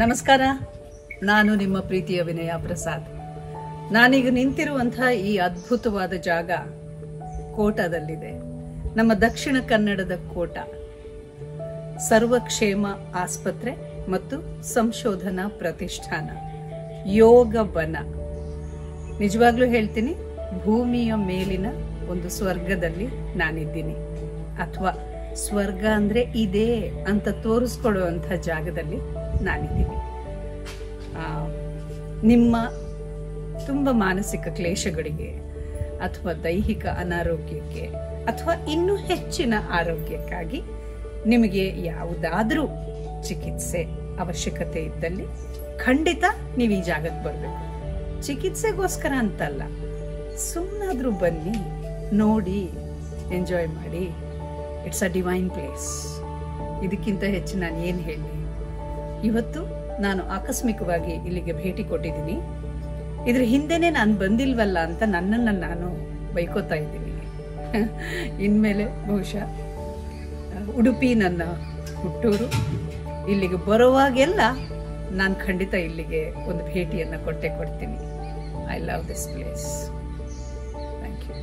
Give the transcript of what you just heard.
ನಮಸ್ಕಾರ, ನಾನು ನಿಮ್ಮ ಪ್ರೀತಿಯ ವಿನಯ ಪ್ರಸಾದ್. ನಾನೀಗ ನಿಂತಿರುವಂತಹ ಈ ಅದ್ಭುತವಾದ ಜಾಗ ಕೋಟದಲ್ಲಿದೆ. ನಮ್ಮ ದಕ್ಷಿಣ ಕನ್ನಡದ ಕೋಟ ಸರ್ವಕ್ಷೇಮ ಆಸ್ಪತ್ರೆ ಮತ್ತು ಸಂಶೋಧನಾ ಪ್ರತಿಷ್ಠಾನ, ಯೋಗ ವನ. ನಿಜವಾಗ್ಲೂ ಹೇಳ್ತೀನಿ, ಭೂಮಿಯ ಮೇಲಿನ ಒಂದು ಸ್ವರ್ಗದಲ್ಲಿ ನಾನಿದ್ದೀನಿ, ಅಥವಾ ಸ್ವರ್ಗ ಅಂದ್ರೆ ಇದೇ ಅಂತ ತೋರಿಸ್ಕೊಡುವಂಥ ಜಾಗದಲ್ಲಿ ನಾನಿದ್ದೀನಿ. ನಿಮ್ಮ ತುಂಬ ಮಾನಸಿಕ ಕ್ಲೇಶಗಳಿಗೆ ಅಥವಾ ದೈಹಿಕ ಅನಾರೋಗ್ಯಕ್ಕೆ ಅಥವಾ ಇನ್ನೂ ಹೆಚ್ಚಿನ ಆರೋಗ್ಯಕ್ಕಾಗಿ ನಿಮಗೆ ಯಾವುದಾದ್ರೂ ಚಿಕಿತ್ಸೆ ಅವಶ್ಯಕತೆ ಇದ್ದಲ್ಲಿ ಖಂಡಿತ ನೀವು ಈ ಜಾಗಕ್ಕೆ ಬರಬೇಕು. ಚಿಕಿತ್ಸೆಗೋಸ್ಕರ ಅಂತಲ್ಲ, ಸುಮ್ಮನಾದ್ರೂ ಬನ್ನಿ, ನೋಡಿ, ಎಂಜಾಯ್ ಮಾಡಿ. It's a divine place. ಇದಕ್ಕಿಂತ ಹೆಚ್ಚು ನಾನು ಏನು ಹೇಳಿ. ಇವತ್ತು ನಾನು ಆಕಸ್ಮಿಕವಾಗಿ ಇಲ್ಲಿಗೆ ಭೇಟಿ ಕೊಟ್ಟಿದ್ದೀನಿ. ಇದ್ರ ಹಿಂದೆನೆ ನಾನು ಬಂದಿಲ್ವಲ್ಲ ಅಂತ ನನ್ನನ್ನು ನಾನು ಬೈಕೋತಾ ಇದ್ದೀನಿ. ಇನ್ಮೇಲೆ ಬಹುಶಃ ಉಡುಪಿ ನನ್ನ ಹುಟ್ಟೂರು. ಇಲ್ಲಿಗೆ ಬರುವಾಗೆಲ್ಲ ನಾನು ಖಂಡಿತ ಇಲ್ಲಿಗೆ ಒಂದು ಭೇಟಿಯನ್ನು ಕೊಟ್ಟೆ ಕೊಡ್ತೀನಿ. I love this place. Thank you.